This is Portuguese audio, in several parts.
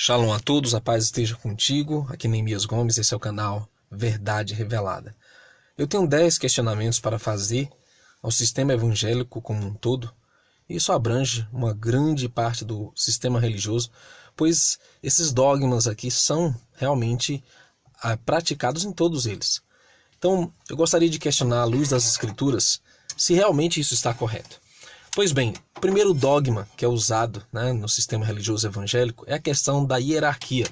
Shalom a todos, a paz esteja contigo. Aqui Neemias Gomes, esse é o canal Verdade Revelada. Eu tenho 10 questionamentos para fazer ao sistema evangélico como um todo. Isso abrange uma grande parte do sistema religioso, pois esses dogmas aqui são realmente praticados em todos eles. Então, eu gostaria de questionar à luz das Escrituras se realmente isso está correto. Pois bem, o primeiro dogma que é usado no sistema religioso evangélico é a questão da hierarquia.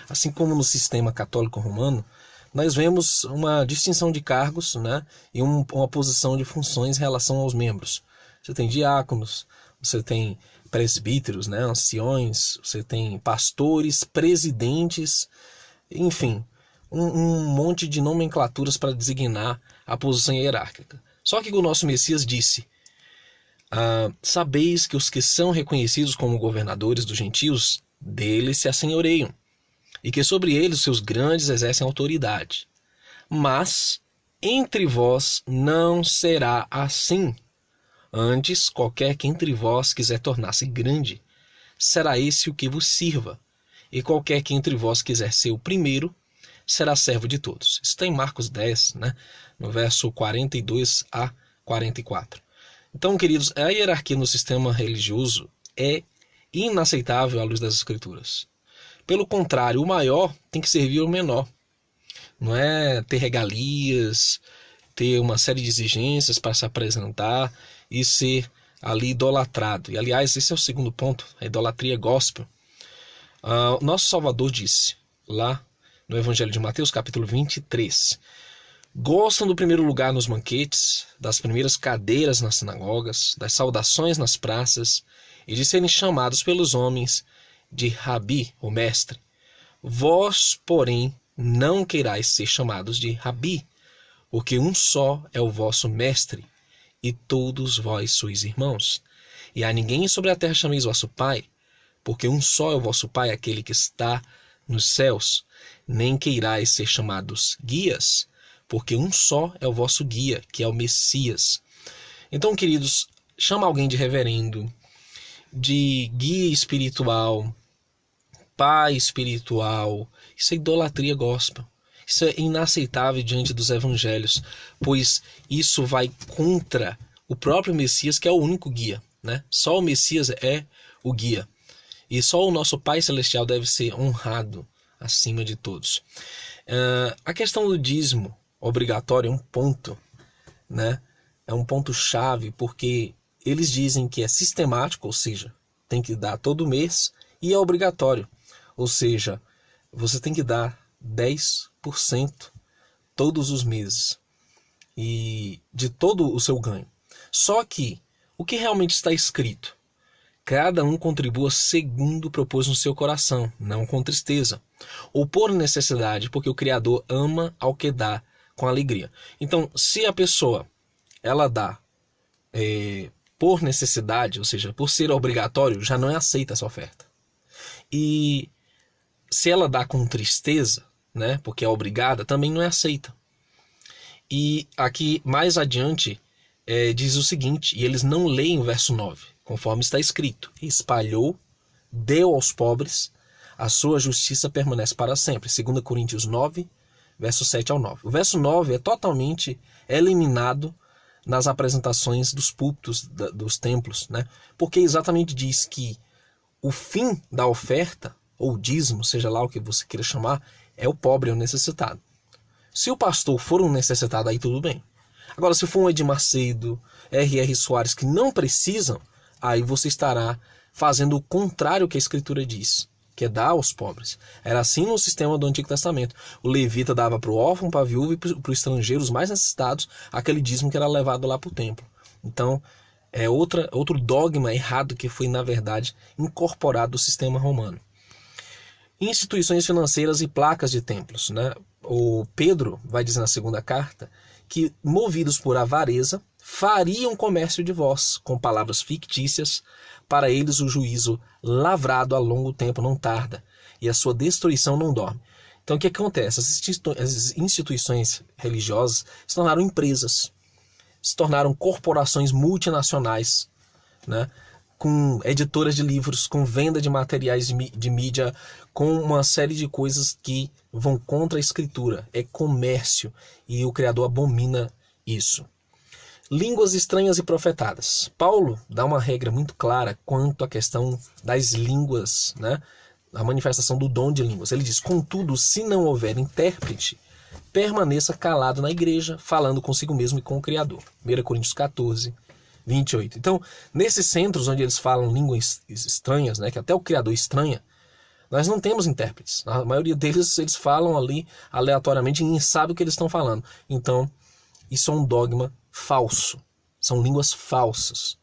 Assim como no sistema católico romano, nós vemos uma distinção de cargos e uma posição de funções em relação aos membros. Você tem diáconos, você tem presbíteros, anciões, você tem pastores, presidentes, enfim, um monte de nomenclaturas para designar a posição hierárquica. Só que o nosso Messias disse: sabeis que os que são reconhecidos como governadores dos gentios, deles se assenhoreiam, e que sobre eles os seus grandes exercem autoridade. Mas entre vós não será assim. Antes, qualquer que entre vós quiser tornar-se grande, será esse o que vos sirva. E qualquer que entre vós quiser ser o primeiro, será servo de todos. Isso está em Marcos 10, no verso 42 a 44. Então, queridos, a hierarquia no sistema religioso é inaceitável à luz das Escrituras. Pelo contrário, o maior tem que servir ao menor. Não é ter regalias, ter uma série de exigências para se apresentar e ser ali idolatrado. E, aliás, esse é o segundo ponto, a idolatria gospel. Nosso Salvador disse, lá no Evangelho de Mateus, capítulo 23... Gostam do primeiro lugar nos banquetes, das primeiras cadeiras nas sinagogas, das saudações nas praças e de serem chamados pelos homens de Rabi, o mestre. Vós, porém, não queirais ser chamados de Rabi, porque um só é o vosso mestre, e todos vós sois irmãos. E a ninguém sobre a terra chameis vosso Pai, porque um só é o vosso Pai, aquele que está nos céus. Nem queirais ser chamados guias, porque um só é o vosso guia, que é o Messias. Então, queridos, chama alguém de reverendo, de guia espiritual, pai espiritual. Isso é idolatria gospel. Isso é inaceitável diante dos evangelhos, pois isso vai contra o próprio Messias, que é o único guia. Só o Messias é o guia. E só o nosso Pai Celestial deve ser honrado acima de todos. A questão do dízimo obrigatório é um ponto, é um ponto chave, porque eles dizem que é sistemático, ou seja, tem que dar todo mês, e é obrigatório, ou seja, você tem que dar 10% todos os meses e de todo o seu ganho. Só que o que realmente está escrito? Cada um contribua segundo propôs no seu coração, não com tristeza, ou por necessidade, porque o Criador ama ao que dá com alegria. Então, se a pessoa ela dá por necessidade, ou seja, por ser obrigatório, já não é aceita essa oferta. E se ela dá com tristeza, porque é obrigada, também não é aceita. E aqui, mais adiante, diz o seguinte, e eles não leem o verso 9, conforme está escrito: espalhou, deu aos pobres, a sua justiça permanece para sempre. 2 Coríntios 9, verso 7 ao 9. O verso 9 é totalmente eliminado nas apresentações dos púlpitos dos templos, porque exatamente diz que o fim da oferta, ou dízimo, seja lá o que você queira chamar, é o pobre, é o necessitado. Se o pastor for um necessitado, aí tudo bem. Agora, se for um Edir Macedo, R.R. Soares, que não precisam, aí você estará fazendo o contrário que a Escritura diz, que é dar aos pobres. Era assim no sistema do Antigo Testamento. O levita dava para o órfão, para a viúva e para o estrangeiro, os mais necessitados, aquele dízimo que era levado lá para o templo. Então, é outro dogma errado que foi, na verdade, incorporado do sistema romano. Instituições financeiras e placas de templos. O Pedro vai dizer na segunda carta que, movidos por avareza, fariam comércio de vós, com palavras fictícias. Para eles o juízo lavrado a longo tempo não tarda, e a sua destruição não dorme. Então o que acontece? As instituições religiosas se tornaram empresas, se tornaram corporações multinacionais, com editoras de livros, com venda de materiais de mídia, com uma série de coisas que vão contra a escritura. É comércio e o Criador abomina isso. Línguas estranhas e profetadas. Paulo dá uma regra muito clara quanto à questão das línguas, né? A manifestação do dom de línguas. Ele diz: contudo, se não houver intérprete, permaneça calado na igreja, falando consigo mesmo e com o Criador. 1 Coríntios 14, 28. Então, nesses centros onde eles falam línguas estranhas, né, que até o Criador estranha, nós não temos intérpretes. A maioria deles, eles falam ali aleatoriamente e ninguém sabe o que eles estão falando. Então, isso é um dogma falso. São línguas falsas.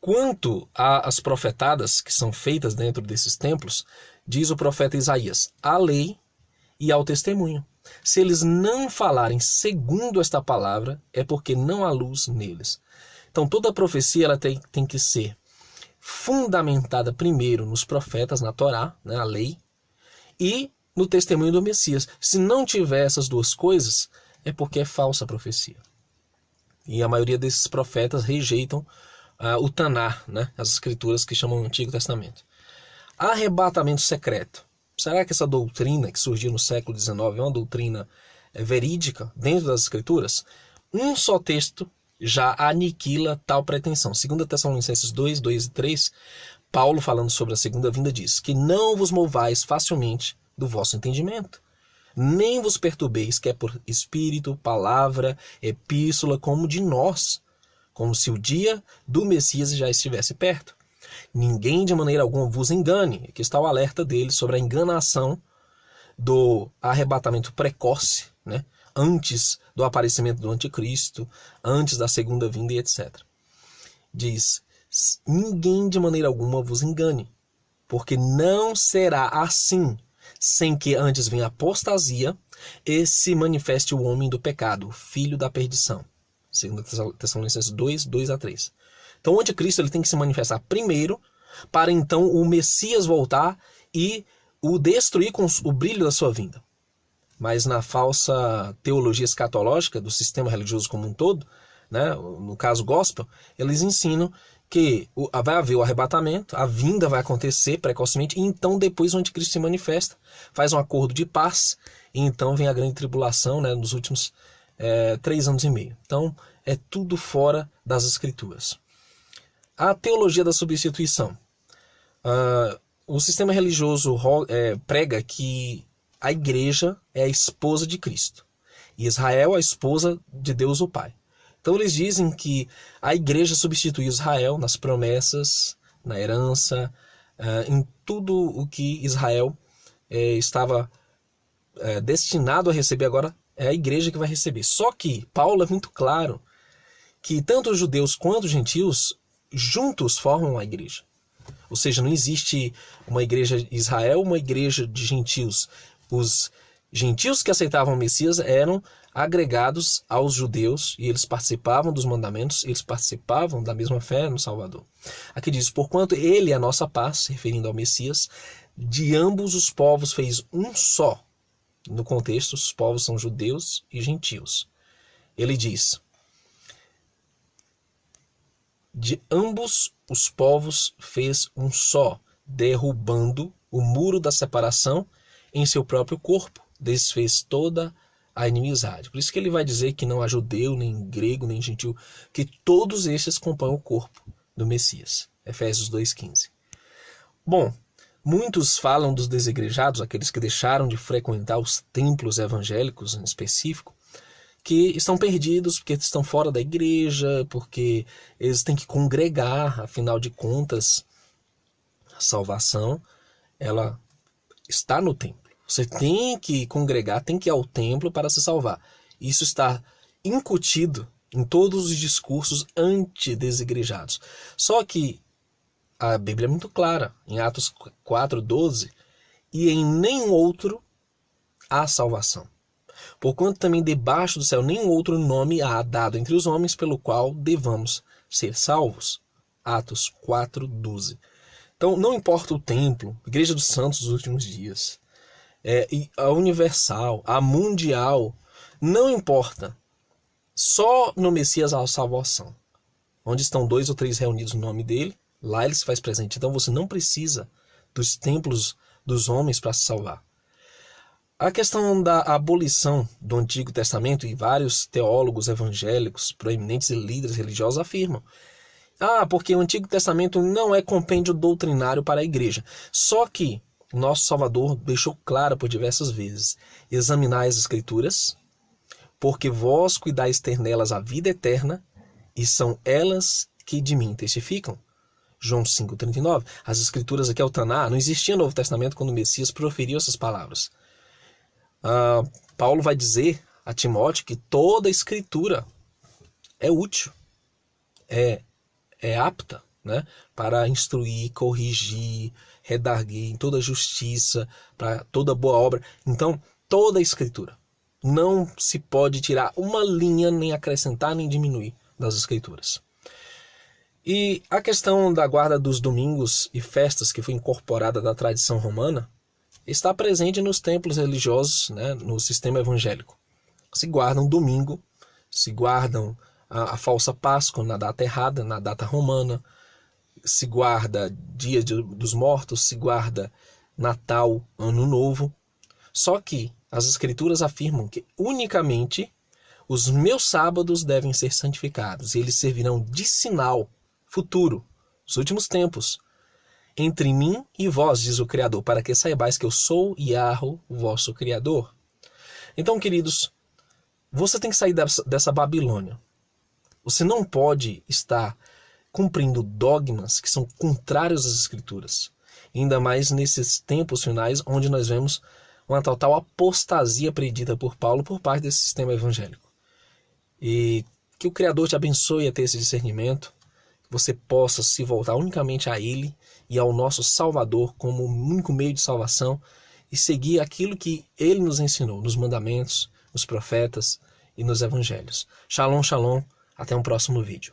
Quanto às profetadas que são feitas dentro desses templos, diz o profeta Isaías: à lei e ao testemunho. Se eles não falarem segundo esta palavra, é porque não há luz neles. Então toda a profecia ela tem que ser fundamentada primeiro nos profetas, na Torá, né, a lei, e no testemunho do Messias. Se não tiver essas duas coisas, é porque é falsa a profecia. E a maioria desses profetas rejeitam o Taná, né, as escrituras que chamam o Antigo Testamento. Arrebatamento secreto. Será que essa doutrina que surgiu no século XIX é uma doutrina verídica dentro das escrituras? Um só texto já aniquila tal pretensão. 2 Tessalonicenses 2, 2 e 3, Paulo, falando sobre a segunda vinda, diz que não vos movais facilmente do vosso entendimento, nem vos perturbeis, quer por espírito, palavra, epístola, como de nós, como se o dia do Messias já estivesse perto. Ninguém de maneira alguma vos engane. Aqui está o alerta dele sobre a enganação do arrebatamento precoce, né? Antes do aparecimento do anticristo, antes da segunda vinda e etc. Diz: ninguém de maneira alguma vos engane, porque não será assim, sem que antes venha a apostasia e se manifeste o homem do pecado, o filho da perdição. 2 Tessalonicenses 2, 2 a 3. Então o anticristo ele tem que se manifestar primeiro, para então o Messias voltar e o destruir com o brilho da sua vinda. Mas na falsa teologia escatológica do sistema religioso como um todo, né, no caso gospel, eles ensinam que vai haver o arrebatamento, a vinda vai acontecer precocemente, e então depois o anticristo se manifesta, faz um acordo de paz, e então vem a grande tribulação, né, nos últimos 3 anos e meio. Então é tudo fora das escrituras. A teologia da substituição. O sistema religioso prega que a igreja é a esposa de Cristo e Israel é a esposa de Deus o Pai. Então eles dizem que a igreja substitui Israel nas promessas, na herança, em tudo o que Israel estava destinado a receber. Agora é a igreja que vai receber. Só que Paulo é muito claro que tanto os judeus quanto os gentios juntos formam a igreja. Ou seja, não existe uma igreja de Israel, uma igreja de gentios. Os gentios que aceitavam o Messias eram agregados aos judeus e eles participavam dos mandamentos, eles participavam da mesma fé no Salvador. Aqui diz: porquanto ele é a nossa paz, se referindo ao Messias, de ambos os povos fez um só. No contexto, os povos são judeus e gentios. Ele diz: de ambos os povos fez um só, derrubando o muro da separação em seu próprio corpo, desfez toda a inimizade. Por isso que ele vai dizer que não há judeu, nem grego, nem gentil, que todos estes compõem o corpo do Messias. Efésios 2,15. Bom, muitos falam dos desigrejados, aqueles que deixaram de frequentar os templos evangélicos em específico, que estão perdidos porque estão fora da igreja, porque eles têm que congregar, afinal de contas, a salvação, ela está no templo. Você tem que congregar, tem que ir ao templo para se salvar. Isso está incutido em todos os discursos anti-desigrejados. Só que a Bíblia é muito clara, em Atos 4:12, e em nenhum outro há salvação. Porquanto também debaixo do céu nenhum outro nome há dado entre os homens pelo qual devamos ser salvos. Atos 4:12. Então não importa o templo, a Igreja dos Santos dos últimos dias, a universal, a mundial, não importa. Só no Messias há salvação. Onde estão 2 ou 3 reunidos no nome dele, Lá ele se faz presente. Então você não precisa dos templos dos homens para se salvar. A questão da abolição do Antigo Testamento, e vários teólogos evangélicos, proeminentes e líderes religiosos afirmam: porque o Antigo Testamento não é compêndio doutrinário para a igreja. Só que nosso Salvador deixou claro por diversas vezes: examinai as Escrituras, porque vós cuidais ter nelas a vida eterna, e são elas que de mim testificam. João 5,39. As Escrituras aqui é o Taná. Não existia Novo Testamento quando o Messias proferiu essas palavras. Paulo vai dizer a Timóteo que toda a Escritura é útil, é apta, né, para instruir, corrigir, redarguir em toda justiça, para toda boa obra. Então, toda a Escritura. Não se pode tirar uma linha, nem acrescentar, nem diminuir das Escrituras. E a questão da guarda dos domingos e festas, que foi incorporada da tradição romana, está presente nos templos religiosos, né, no sistema evangélico. Se guardam domingo, se guardam a falsa Páscoa na data errada, na data romana, se guarda Dia dos Mortos, se guarda Natal, Ano Novo. Só que as Escrituras afirmam que unicamente os meus sábados devem ser santificados, e eles servirão de sinal futuro, os últimos tempos, entre mim e vós, diz o Criador, para que saibais que eu sou Yahweh, o vosso Criador. Então, queridos, você tem que sair dessa Babilônia. Você não pode estar cumprindo dogmas que são contrários às Escrituras, ainda mais nesses tempos finais, onde nós vemos uma total apostasia predita por Paulo por parte desse sistema evangélico. E que o Criador te abençoe a ter esse discernimento, que você possa se voltar unicamente a Ele e ao nosso Salvador como o único meio de salvação, e seguir aquilo que Ele nos ensinou nos mandamentos, nos profetas e nos evangelhos. Shalom, shalom. Até um próximo vídeo.